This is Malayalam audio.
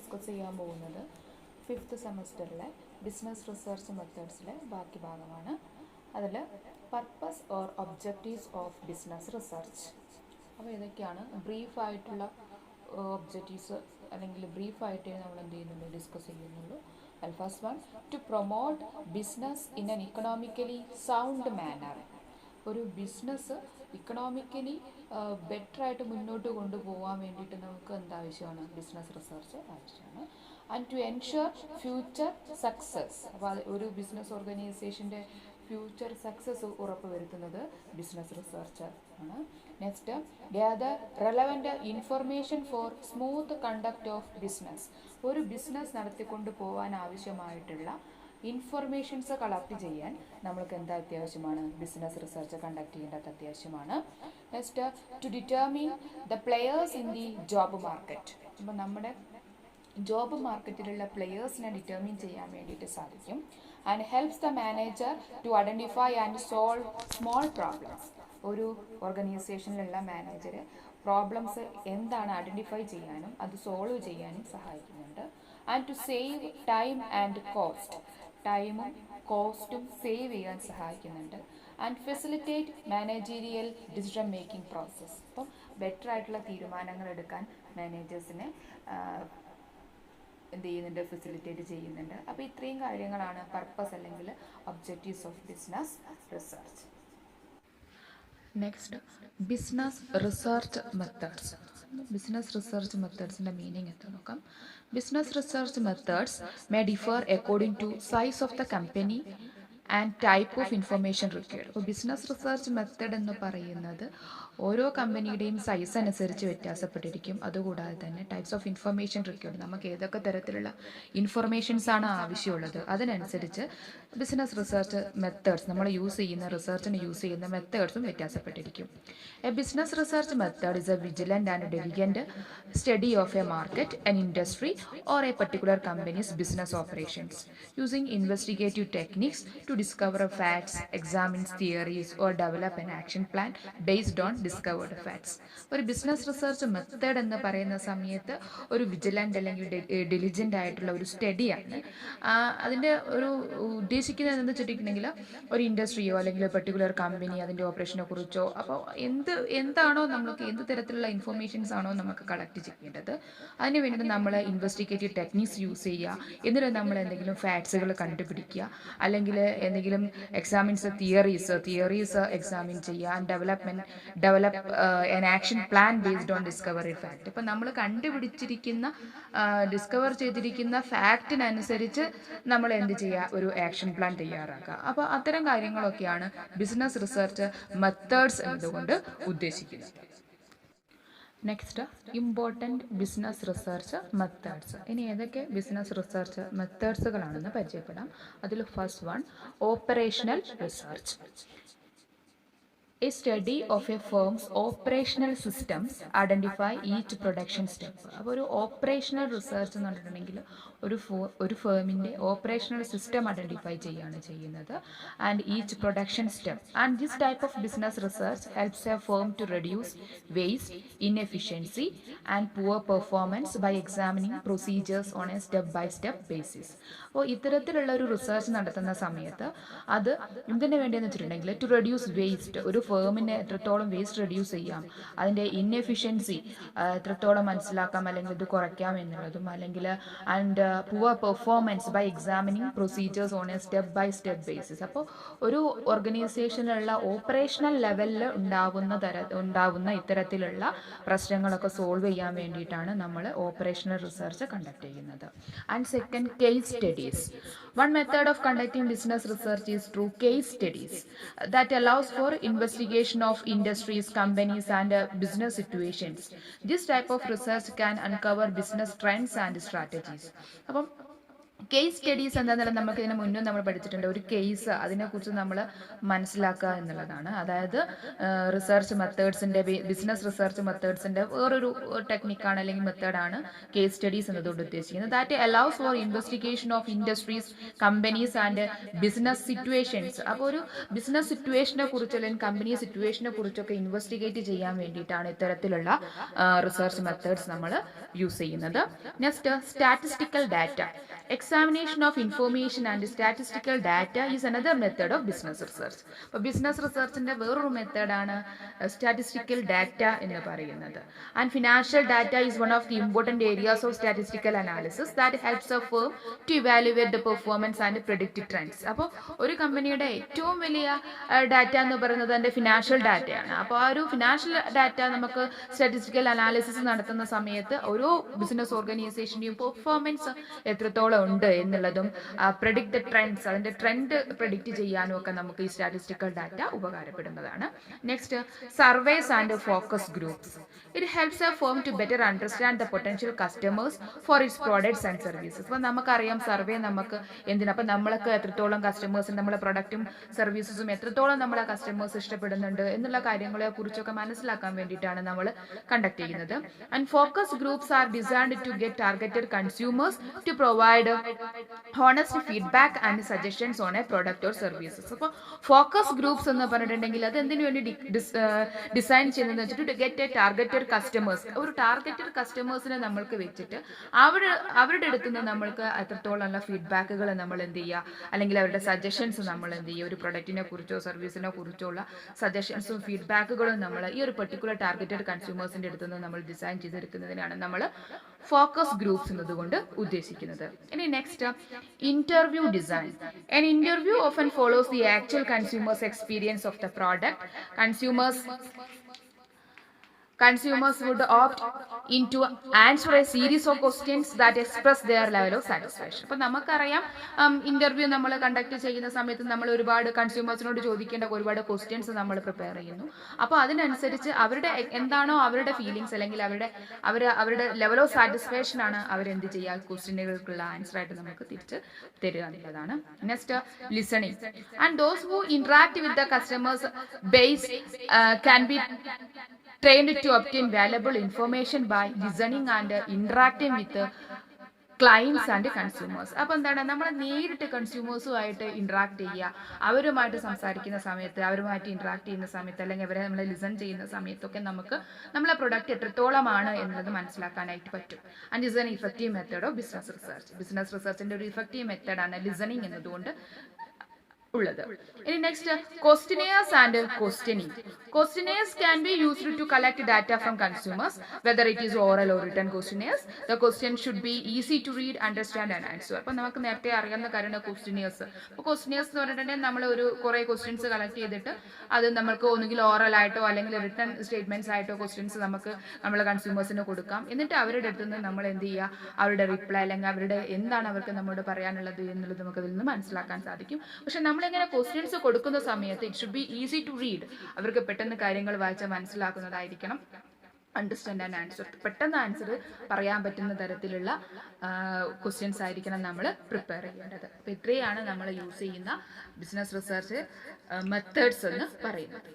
ഡിസ്കസ് ചെയ്യാൻ പോകുന്നത് 5th സെമസ്റ്ററിലെ ബിസിനസ് റിസർച്ച് മെത്തേഡ്സിലെ ബാക്കി ഭാഗമാണ്. അതിൽ purpose or objectives of business research. അപ്പോൾ ഇതൊക്കെയാണ് ബ്രീഫായിട്ടുള്ള ഒബ്ജക്റ്റീവ്സ്, അല്ലെങ്കിൽ ബ്രീഫായിട്ട് നമ്മൾ എന്ത് ചെയ്യുന്നുള്ളൂ, ഡിസ്കസ് ചെയ്യുന്നുള്ളൂ. First one, to promote business in an economically sound manner. ഒരു ബിസിനസ് ഇക്കണോമിക്കലി ബെറ്ററായിട്ട് മുന്നോട്ട് കൊണ്ടുപോകാൻ വേണ്ടിയിട്ട് നമുക്ക് എന്താവശ്യമാണ്, ബിസിനസ് റിസർച്ച് ആവശ്യമാണ്. And to ensure future success. അപ്പോൾ ഒരു ബിസിനസ് ഓർഗനൈസേഷൻ്റെ ഫ്യൂച്ചർ സക്സസ് ഉറപ്പുവരുത്തുന്നത് ബിസിനസ് റിസർച്ച് ആണ്. Next, gather relevant information for smooth conduct of business. ഒരു ബിസിനസ് നടത്തിക്കൊണ്ട് പോകാൻ ആവശ്യമായിട്ടുള്ള ഇൻഫർമേഷൻസ് കളക്ട് ചെയ്യാൻ നമ്മൾക്ക് എന്താ അത്യാവശ്യമാണ്, ബിസിനസ് റിസർച്ച് കണ്ടക്ട് ചെയ്യേണ്ടത് അത്യാവശ്യമാണ്. Next, to determine the players in the job market. അപ്പോൾ നമ്മുടെ ജോബ് മാർക്കറ്റിലുള്ള പ്ലെയേഴ്സിനെ ഡിറ്റർമിൻ ചെയ്യാൻ വേണ്ടിയിട്ട് സാധിക്കും. And helps the manager to identify and solve small problems. ഒരു ഓർഗനൈസേഷനിലുള്ള മാനേജർ പ്രോബ്ലംസ് എന്താണ് ഐഡൻറ്റിഫൈ ചെയ്യാനും അത് സോൾവ് ചെയ്യാനും സഹായിക്കുന്നുണ്ട്. And to save time and cost. ടൈമും കോസ്റ്റും സേവ് ചെയ്യാൻ സഹായിക്കുന്നുണ്ട്. And facilitate managerial decision making process. അപ്പം ബെറ്റർ ആയിട്ടുള്ള തീരുമാനങ്ങൾ എടുക്കാൻ മാനേജേഴ്സിനെ എന്ത് ചെയ്യുന്നുണ്ട്, ഫെസിലിറ്റേറ്റ് ചെയ്യുന്നുണ്ട്. അപ്പോൾ ഇത്രയും കാര്യങ്ങളാണ് പർപ്പസ് അല്ലെങ്കിൽ objectives of business research. Next, business research methods. Business research മെത്തേഡ്സിൻ്റെ മീനിങ് എന്താ നോക്കാം. Business research methods may differ according to size of the company and type of information required. അപ്പോൾ ബിസിനസ് റിസർച്ച് മെത്തേഡ് എന്ന് പറയുന്നത് ഓരോ കമ്പനിയുടെയും സൈസ് അനുസരിച്ച് വ്യത്യാസപ്പെട്ടിരിക്കും. അതുകൂടാതെ തന്നെ ടൈപ്സ് ഓഫ് ഇൻഫർമേഷൻ റിക്വയർഡ്, നമുക്ക് ഏതൊക്കെ തരത്തിലുള്ള ഇൻഫർമേഷൻസ് ആണ് ആവശ്യമുള്ളത് അതിനനുസരിച്ച് ബിസിനസ് റിസർച്ച് മെത്തേഡ്സ്, നമ്മൾ യൂസ് ചെയ്യുന്ന റിസർച്ചിന് യൂസ് ചെയ്യുന്ന മെത്തേഡ്സും വ്യത്യാസപ്പെട്ടിരിക്കും. A business research method is a vigilant and diligent study of a market, an industry, or a particular company's business operations, using investigative techniques to discover facts, examine theories, or develop an action plan based on discovered facts. ഒരു ബിസിനസ് റിസർച്ച് മെത്തേഡ് എന്ന് പറയുന്ന സമയത്ത് ഒരു വിജിലൻ്റ് അല്ലെങ്കിൽ ഡെലിജൻ്റ് ആയിട്ടുള്ള ഒരു സ്റ്റഡിയാണ്. അതിൻ്റെ ഒരു ഉദ്ദേശിക്കുന്നത് എന്താണെന്ന് വെച്ചിട്ടുണ്ടെങ്കിൽ ഒരു ഇൻഡസ്ട്രിയോ അല്ലെങ്കിൽ പെർട്ടിക്കുലർ കമ്പനി അതിൻ്റെ ഓപ്പറേഷനെ കുറിച്ചോ, അപ്പോൾ എന്താണോ നമുക്ക് എന്ത് തരത്തിലുള്ള ഇൻഫർമേഷൻസ് ആണോ നമുക്ക് കളക്ട് ചെയ്യേണ്ടത് അതിന് വേണ്ടി നമ്മൾ ഇൻവെസ്റ്റിഗേറ്റീവ് ടെക്നിക്സ് യൂസ് ചെയ്യുക. എന്നിട്ട് നമ്മൾ എന്തെങ്കിലും ഫാക്ട്സുകൾ കണ്ടുപിടിക്കുക, അല്ലെങ്കിൽ എന്തെങ്കിലും തിയറീസ് എക്സാമിൻ ചെയ്യുക. Develop an action plan based on discovery fact. ഇപ്പം നമ്മൾ ഡിസ്കവർ ചെയ്തിരിക്കുന്ന ഫാക്റ്റിനനുസരിച്ച് നമ്മൾ എന്ത് ചെയ്യുക, ഒരു ആക്ഷൻ പ്ലാൻ തയ്യാറാക്കുക. അപ്പോൾ അത്തരം കാര്യങ്ങളൊക്കെയാണ് ബിസിനസ് റിസർച്ച് മെത്തേഡ്സ് എന്നതുകൊണ്ട് ഉദ്ദേശിക്കുന്നത്. Next, important business research methods. ഇനി ഏതൊക്കെ ബിസിനസ് റിസർച്ച് മെത്തേഡ്സുകളാണെന്ന് പരിചയപ്പെടാം. അതിൽ first one, operational research. A study of a firm's operational systems, identify each production step. അപ്പോൾ ഒരു ഓപ്പറേഷണൽ റിസർച്ച് എന്ന് പറഞ്ഞിട്ടുണ്ടെങ്കിൽ ഒരു ഫേമിൻ്റെ ഓപ്പറേഷണൽ സിസ്റ്റം ഐഡൻറ്റിഫൈ ചെയ്യുകയാണ് ചെയ്യുന്നത്. And each production step. And this type of business research helps a firm to reduce waste, inefficiency and poor performance by examining procedures on a step by step basis. അപ്പോൾ ഇത്തരത്തിലുള്ള ഒരു റിസർച്ച് നടത്തുന്ന സമയത്ത് അത് എന്തിനു വേണ്ടിയെന്ന് വെച്ചിട്ടുണ്ടെങ്കിൽ ടു റെഡ്യൂസ് വേസ്റ്റ്, ഒരു ഫേമിനെ എത്രത്തോളം വേസ്റ്റ് റെഡ്യൂസ് ചെയ്യാം, അതിൻ്റെ ഇൻഎഫിഷ്യൻസി എത്രത്തോളം മനസ്സിലാക്കാം അല്ലെങ്കിൽ ഇത് കുറയ്ക്കാം എന്നുള്ളതും, അല്ലെങ്കിൽ and poor performance by examining procedures on a step by step basis. അപ്പോൾ ഒരു ഓർഗനൈസേഷനിലുള്ള ഓപ്പറേഷണൽ ലെവലിൽ ഉണ്ടാവുന്ന ഇത്തരത്തിലുള്ള പ്രശ്നങ്ങളൊക്കെ സോൾവ് ചെയ്യാൻ വേണ്ടിയിട്ടാണ് നമ്മൾ ഓപ്പറേഷണൽ റിസർച്ച് കണ്ടക്ട് ചെയ്യുന്നത്. And second, case studies. One method of conducting business research is through case studies that allows for investigation of industries, companies, and business situations. This type of research can uncover business trends and strategies. അപ്പം കേസ് സ്റ്റഡീസ് എന്താണെന്നുള്ളത് നമുക്ക് ഇതിന് മുന്നേ നമ്മൾ പഠിച്ചിട്ടുണ്ട്. ഒരു കേസ് അതിനെക്കുറിച്ച് നമ്മൾ മനസ്സിലാക്കുക എന്നുള്ളതാണ്. അതായത് റിസർച്ച് മെത്തേഡ്സിൻ്റെ, ബിസിനസ് റിസർച്ച് മെത്തേഡ്സിൻ്റെ വേറൊരു ടെക്നിക്കാണ് അല്ലെങ്കിൽ മെത്തേഡാണ് കേസ് സ്റ്റഡീസ് എന്നതുകൊണ്ട് ഉദ്ദേശിക്കുന്നത്. That allows for investigation of industries, companies and business situations. അപ്പോൾ ഒരു ബിസിനസ് സിറ്റുവേഷനെ കുറിച്ച് അല്ലെങ്കിൽ കമ്പനി സിറ്റുവേഷനെ കുറിച്ചൊക്കെ ഇൻവെസ്റ്റിഗേറ്റ് ചെയ്യാൻ വേണ്ടിയിട്ടാണ് ഇത്തരത്തിലുള്ള റിസർച്ച് മെത്തേഡ്സ് നമ്മൾ യൂസ് ചെയ്യുന്നത്. Next, statistical data. Examination of information and statistical data is another method of business research. അപ്പോൾ ബിസിനസ് റിസർച്ചിൻ്റെ വേറൊരു മെത്തേഡാണ് സ്റ്റാറ്റിസ്റ്റിക്കൽ ഡാറ്റ എന്ന് പറയുന്നത്. And financial data is one of the important areas of statistical analysis that helps a firm to evaluate the performance and predict trends. അപ്പോൾ ഒരു കമ്പനിയുടെ ഏറ്റവും വലിയ ഡാറ്റ എന്ന് പറയുന്നത് അതിൻ്റെ ഫിനാൻഷ്യൽ ഡാറ്റയാണ്. അപ്പോൾ ആ ഒരു ഫിനാൻഷ്യൽ ഡാറ്റ നമുക്ക് സ്റ്റാറ്റിസ്റ്റിക്കൽ അനാലിസിസ് നടത്തുന്ന സമയത്ത് ഓരോ ബിസിനസ് ഓർഗനൈസേഷൻ്റെയും പെർഫോമൻസ് എത്രത്തോളം ഉണ്ട് എന്നുള്ളതും പ്രെഡിക്റ്റ് ട്രെൻഡ്സ്, അതിൻ്റെ ട്രെൻഡ് പ്രെഡിക്റ്റ് ചെയ്യാനും ഒക്കെ നമുക്ക് ഈ സ്റ്റാറ്റിസ്റ്റിക്കൽ ഡാറ്റ ഉപകാരപ്പെടുന്നതാണ്. Next, surveys and focus groups. It helps a firm to better understand the potential customers for its products and services. അപ്പോൾ നമുക്കറിയാം സർവേ നമുക്ക് എന്തിനാണ്, അപ്പോൾ നമ്മൾക്ക് എത്രത്തോളം കസ്റ്റമേഴ്സ്, നമ്മളെ പ്രൊഡക്റ്റും സർവീസസും എത്രത്തോളം നമ്മളെ കസ്റ്റമേഴ്സ് ഇഷ്ടപ്പെടുന്നുണ്ട് എന്നുള്ള കാര്യങ്ങളെ കുറിച്ചൊക്കെ മനസ്സിലാക്കാൻ വേണ്ടിയിട്ടാണ് നമ്മൾ കണ്ടക്ട് ചെയ്യുന്നത്. And focus groups are designed to get targeted consumers to provide honest feedback and suggestions on a product or services. അപ്പോൾ ഫോക്കസ് ഗ്രൂപ്പ്സ് എന്ന് പറഞ്ഞിട്ടുണ്ടെങ്കിൽ അത് എന്തിനു വേണ്ടി ഡിസൈൻ ചെയ്യുന്നതെന്ന് വെച്ചിട്ട് ഗെറ്റ് എ ടാർഗറ്റഡ് കസ്റ്റമേഴ്സ്. ഒരു ടാർഗറ്റഡ് കസ്റ്റമേഴ്സിനെ നമ്മൾക്ക് വെച്ചിട്ട് അവരുടെ അടുത്ത് നിന്ന് നമ്മൾക്ക് എത്രത്തോളമുള്ള ഫീഡ്ബാക്കുകൾ നമ്മൾ എന്ത് ചെയ്യുക, അല്ലെങ്കിൽ അവരുടെ സജഷൻസ് നമ്മൾ എന്ത് ചെയ്യുക, ഒരു പ്രൊഡക്റ്റിനെ കുറിച്ചോ സർവീസിനെ കുറിച്ചോ ഉള്ള സജഷൻസും ഫീഡ്ബാക്കുകളും നമ്മൾ ഈ ഒരു പെർട്ടിക്കുലർ ടാർഗറ്റഡ് കൺസ്യൂമേഴ്സിൻ്റെ അടുത്ത് നിന്ന് നമ്മൾ ഡിസൈൻ ചെയ്തെടുക്കുന്നതിനാണ് നമ്മൾ ഫോക്കസ് ഗ്രൂപ്പ്സ് എന്നതുകൊണ്ട് ഉദ്ദേശിക്കുന്നത്. ഇനി next, interview design. An interview often follows the actual consumer's experience of the product. Consumers would opt into answer a series of questions that express their level of satisfaction. അപ്പോൾ നമുക്കറിയാം ഇന്റർവ്യൂ നമ്മൾ കണ്ടക്ട് ചെയ്യുന്ന സമയത്ത് നമ്മൾ ഒരുപാട് കൺസ്യൂമേഴ്സിനോട് ചോദിക്കേണ്ട ഒരുപാട് ക്വസ്റ്റ്യൻസ് നമ്മൾ പ്രിപ്പയർ ചെയ്യുന്നു. അപ്പോൾ അതിനനുസരിച്ച് അവരുടെ എന്താണോ അവരുടെ ഫീലിങ്സ് അല്ലെങ്കിൽ അവരുടെ ലെവൽ ഓഫ് സാറ്റിസ്ഫാക്ഷൻ ആണ് അവരെന്ത് ചെയ്യുക, ക്വസ്റ്റ്യനുകൾക്കുള്ള ആൻസർ ആയിട്ട് നമുക്ക് തിരിച്ച് തരിക എന്നുള്ളതാണ്. Next, listening. And those who interact with the customers base can be trained to obtain valuable information by listening and interacting with clients and consumers. അപ്പോൾ എന്താണ്, നമ്മൾ നേരിട്ട് കൺസ്യൂമേഴ്സുമായിട്ട് ഇൻട്രാക്ട് ചെയ്യുക, അവരുമായിട്ട് സംസാരിക്കുന്ന സമയത്ത്, അവരുമായിട്ട് ഇൻട്രാക്ട് ചെയ്യുന്ന സമയത്ത്, അല്ലെങ്കിൽ അവരെ നമ്മൾ ലിസൺ ചെയ്യുന്ന സമയത്തൊക്കെ നമുക്ക് നമ്മളെ പ്രൊഡക്റ്റ് എത്രത്തോളമാണ് എന്നുള്ളത് മനസ്സിലാക്കാനായിട്ട് പറ്റും. And is an effective method of business research. Business റിസർച്ചിൻ്റെ ഒരു ഇഫക്റ്റീവ് മെത്തേഡാണ് ലിസണിങ് എന്നതുകൊണ്ട് ഉള്ളത്. ഇനി next, questionnaires and questioning. Questionnaires can be used to collect data from consumers, whether it is oral or written questionnaires. The question should be easy to read, understand and answer. അപ്പോൾ നമുക്ക് നേരത്തെ അറിയാവുന്ന കാര്യമാണ് ക്വസ്റ്റ്യനെയേഴ്സ്. അപ്പോൾ ക്വസ്റ്റ്യനെയേഴ്സ് എന്ന് പറഞ്ഞിട്ടുണ്ടെങ്കിൽ നമ്മൾ ഒരു കുറേ ക്വസ്റ്റ്യൻസ് കളക്ട് ചെയ്തിട്ട് അത് നമുക്ക് ഒന്നുകിൽ ഓറൽ ആയിട്ടോ അല്ലെങ്കിൽ റിട്ടൺ സ്റ്റേറ്റ്മെന്റ്സ് ആയിട്ടോ ക്വസ്റ്റ്യൻസ് നമുക്ക് നമ്മളെ കൺസ്യൂമേഴ്സിന് കൊടുക്കാം. എന്നിട്ട് അവരുടെ അടുത്ത് നിന്ന് നമ്മൾ എന്ത് ചെയ്യുക, അവരുടെ റിപ്ലൈ അല്ലെങ്കിൽ അവരുടെ എന്താണ് അവർക്ക് നമ്മോട് പറയാനുള്ളത് എന്നുള്ളത് നമുക്ക് അതിൽ നിന്ന് മനസ്സിലാക്കാൻ സാധിക്കും. പക്ഷെ നമ്മളിങ്ങനെ ക്വസ്റ്റ്യൻസ് കൊടുക്കുന്ന സമയത്ത് it should be easy to read. അവർക്ക് പെട്ടെന്ന് കാര്യങ്ങൾ വായിച്ചാൽ മനസ്സിലാക്കുന്നതായിരിക്കണം. അണ്ടർസ്റ്റാൻഡ് ആൻഡ് ആൻസർ, പെട്ടെന്ന് ആൻസർ പറയാൻ പറ്റുന്ന തരത്തിലുള്ള ക്വസ്റ്റ്യൻസ് ആയിരിക്കണം നമ്മൾ പ്രിപ്പയർ ചെയ്യേണ്ടത്. അപ്പോൾ ഇത്രയാണ് നമ്മൾ യൂസ് ചെയ്യുന്ന ബിസിനസ് റിസർച്ച് മെത്തേഡ്സ് എന്ന് പറയുന്നത്.